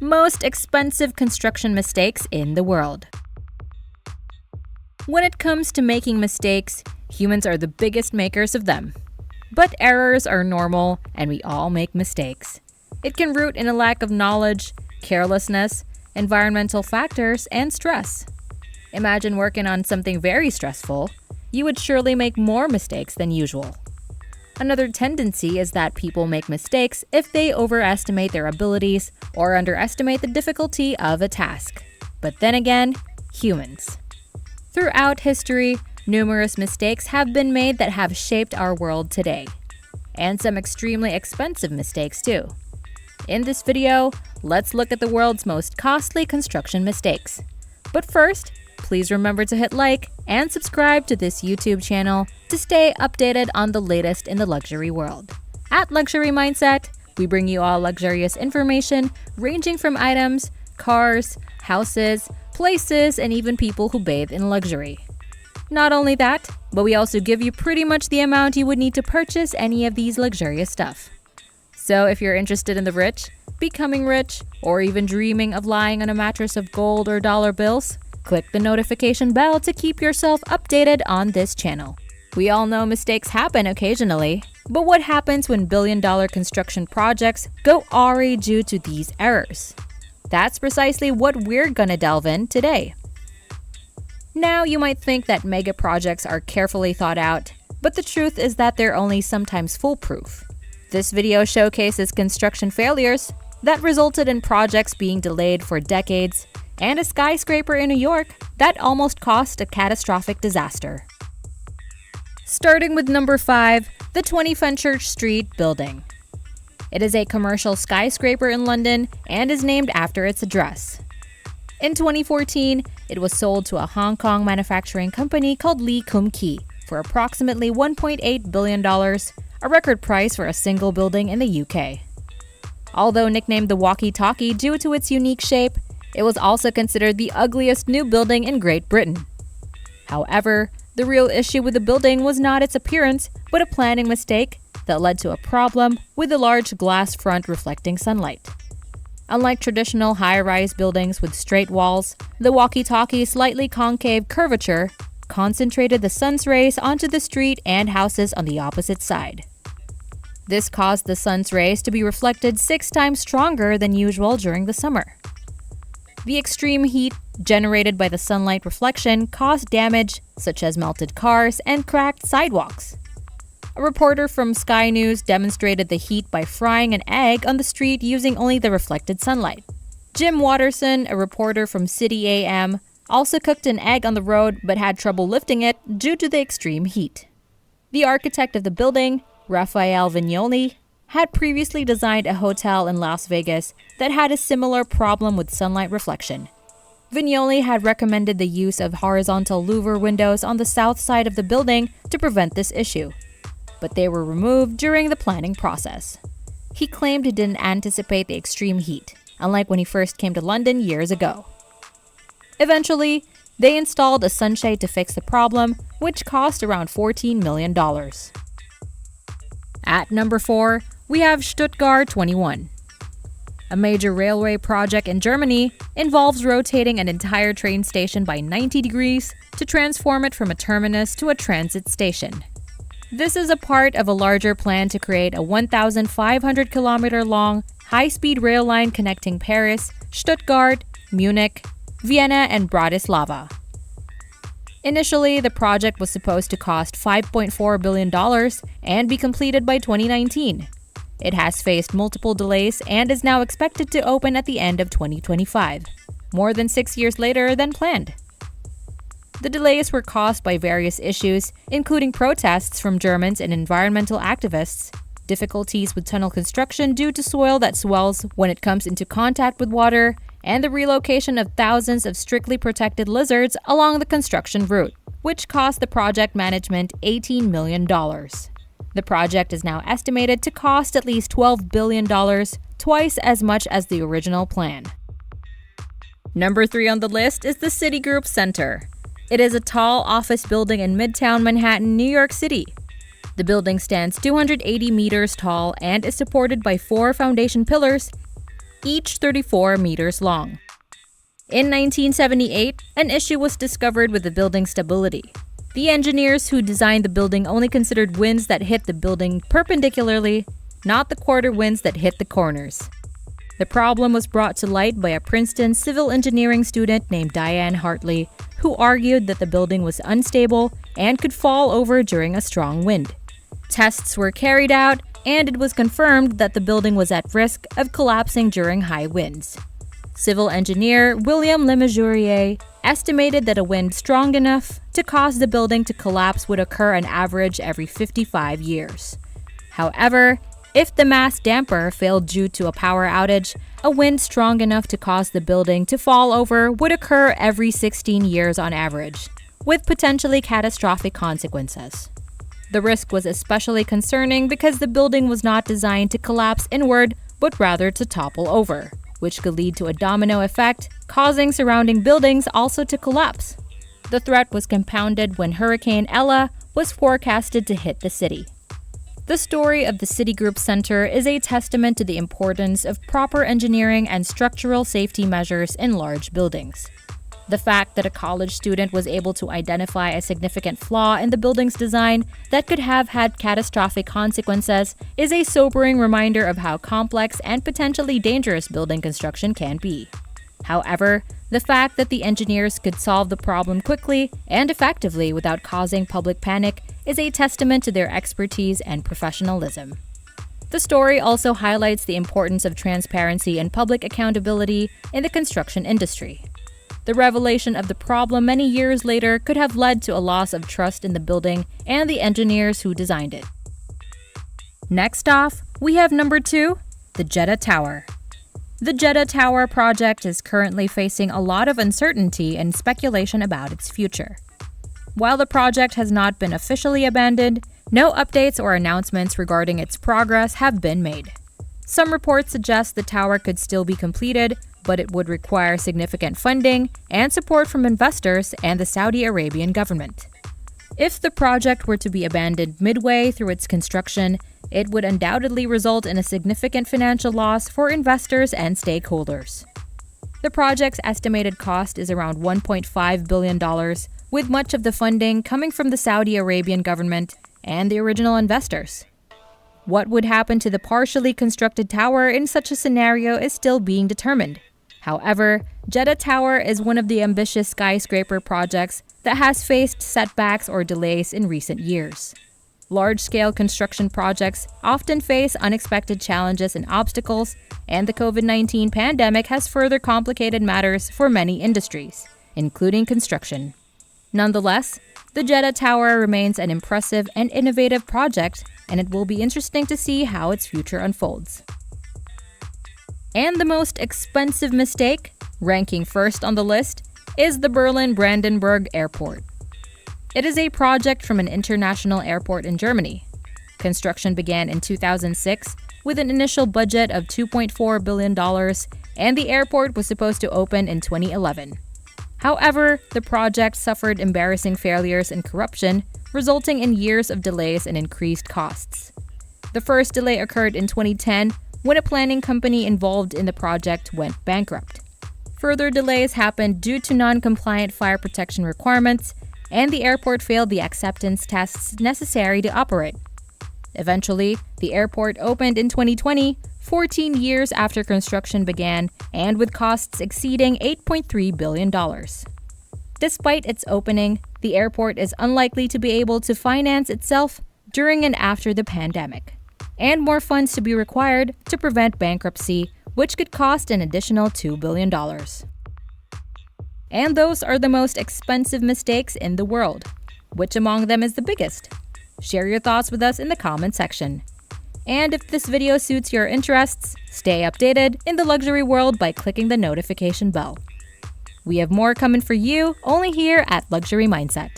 Most expensive construction mistakes in the world. When it comes to making mistakes, humans are the biggest makers of them. But errors are normal, and we all make mistakes. It can root in a lack of knowledge, carelessness, environmental factors, and stress. Imagine working on something very stressful. You would surely make more mistakes than usual. Another tendency is that people make mistakes if they overestimate their abilities or underestimate the difficulty of a task. But then again, humans. Throughout history, numerous mistakes have been made that have shaped our world today. And some extremely expensive mistakes too. In this video, let's look at the world's most costly construction mistakes. But first, please remember to hit like and subscribe to this YouTube channel to stay updated on the latest in the luxury world. At Luxury Mindset, we bring you all luxurious information ranging from items, cars, houses, places, and even people who bathe in luxury. Not only that, but we also give you pretty much the amount you would need to purchase any of these luxurious stuff. So if you're interested in the rich, becoming rich, or even dreaming of lying on a mattress of gold or dollar bills, click the notification bell to keep yourself updated on this channel. We all know mistakes happen occasionally, but what happens when billion-dollar construction projects go awry due to these errors? That's precisely what we're gonna delve in today. Now, you might think that mega projects are carefully thought out, but the truth is that they're only sometimes foolproof. This video showcases construction failures that resulted in projects being delayed for decades and a skyscraper in New York that almost caused a catastrophic disaster. Starting with number 5, the 20 Fenchurch Street building. It is a commercial skyscraper in London and is named after its address. In 2014, it was sold to a Hong Kong manufacturing company called Lee Kum Kee for approximately $1.8 billion, a record price for a single building in the UK. Although nicknamed the walkie-talkie due to its unique shape, it was also considered the ugliest new building in Great Britain. However, the real issue with the building was not its appearance, but a planning mistake that led to a problem with the large glass front reflecting sunlight. Unlike traditional high-rise buildings with straight walls, the walkie-talkie's slightly concave curvature concentrated the sun's rays onto the street and houses on the opposite side. This caused the sun's rays to be reflected 6 times stronger than usual during the summer. The extreme heat generated by the sunlight reflection caused damage, such as melted cars and cracked sidewalks. A reporter from Sky News demonstrated the heat by frying an egg on the street using only the reflected sunlight. Jim Watterson, a reporter from City AM, also cooked an egg on the road but had trouble lifting it due to the extreme heat. The architect of the building, Raphael Vignoli, had previously designed a hotel in Las Vegas that had a similar problem with sunlight reflection. Vignoli had recommended the use of horizontal louver windows on the south side of the building to prevent this issue, but they were removed during the planning process. He claimed he didn't anticipate the extreme heat, unlike when he first came to London years ago. Eventually, they installed a sunshade to fix the problem, which cost around $14 million. At number 4, we have Stuttgart 21. A major railway project in Germany involves rotating an entire train station by 90 degrees to transform it from a terminus to a transit station. This is a part of a larger plan to create a 1,500-kilometer-long high-speed rail line connecting Paris, Stuttgart, Munich, Vienna, and Bratislava. Initially, the project was supposed to cost $5.4 billion and be completed by 2019. It has faced multiple delays and is now expected to open at the end of 2025, more than 6 years later than planned. The delays were caused by various issues, including protests from Germans and environmental activists, difficulties with tunnel construction due to soil that swells when it comes into contact with water, and the relocation of thousands of strictly protected lizards along the construction route, which cost the project management $18 million. The project is now estimated to cost at least $12 billion, twice as much as the original plan. Number 3 on the list is the Citigroup Center. It is a tall office building in Midtown Manhattan, New York City. The building stands 280 meters tall and is supported by 4 foundation pillars each 34 meters long. In 1978, an issue was discovered with the building's stability. The engineers who designed the building only considered winds that hit the building perpendicularly, not the quarter winds that hit the corners. The problem was brought to light by a Princeton civil engineering student named Diane Hartley, who argued that the building was unstable and could fall over during a strong wind. Tests were carried out, and it was confirmed that the building was at risk of collapsing during high winds. Civil engineer William Lemesurier estimated that a wind strong enough to cause the building to collapse would occur on average every 55 years. However, if the mass damper failed due to a power outage, a wind strong enough to cause the building to fall over would occur every 16 years on average, with potentially catastrophic consequences. The risk was especially concerning because the building was not designed to collapse inward, but rather to topple over, which could lead to a domino effect, causing surrounding buildings also to collapse. The threat was compounded when Hurricane Ella was forecasted to hit the city. The story of the Citigroup Center is a testament to the importance of proper engineering and structural safety measures in large buildings. The fact that a college student was able to identify a significant flaw in the building's design that could have had catastrophic consequences is a sobering reminder of how complex and potentially dangerous building construction can be. However, the fact that the engineers could solve the problem quickly and effectively without causing public panic is a testament to their expertise and professionalism. The story also highlights the importance of transparency and public accountability in the construction industry. The revelation of the problem many years later could have led to a loss of trust in the building and the engineers who designed it. Next off, we have number 2, the Jeddah Tower. The Jeddah Tower project is currently facing a lot of uncertainty and speculation about its future. While the project has not been officially abandoned, no updates or announcements regarding its progress have been made. Some reports suggest the tower could still be completed, but it would require significant funding and support from investors and the Saudi Arabian government. If the project were to be abandoned midway through its construction, it would undoubtedly result in a significant financial loss for investors and stakeholders. The project's estimated cost is around $1.5 billion, with much of the funding coming from the Saudi Arabian government and the original investors. What would happen to the partially constructed tower in such a scenario is still being determined. However, Jeddah Tower is one of the ambitious skyscraper projects that has faced setbacks or delays in recent years. Large-scale construction projects often face unexpected challenges and obstacles, and the COVID-19 pandemic has further complicated matters for many industries, including construction. Nonetheless, the Jeddah Tower remains an impressive and innovative project, and it will be interesting to see how its future unfolds. And the most expensive mistake, ranking first on the list, is the Berlin Brandenburg Airport. It is a project from an international airport in Germany. Construction began in 2006 with an initial budget of $2.4 billion, and the airport was supposed to open in 2011. However, the project suffered embarrassing failures and corruption, resulting in years of delays and increased costs. The first delay occurred in 2010 when a planning company involved in the project went bankrupt. Further delays happened due to non-compliant fire protection requirements, and the airport failed the acceptance tests necessary to operate. Eventually, the airport opened in 2020, 14 years after construction began, and with costs exceeding $8.3 billion. Despite its opening, the airport is unlikely to be able to finance itself during and after the pandemic, and more funds to be required to prevent bankruptcy, which could cost an additional $2 billion. And those are the most expensive mistakes in the world. Which among them is the biggest? Share your thoughts with us in the comment section. And if this video suits your interests, stay updated in the luxury world by clicking the notification bell. We have more coming for you only here at Luxury Mindset.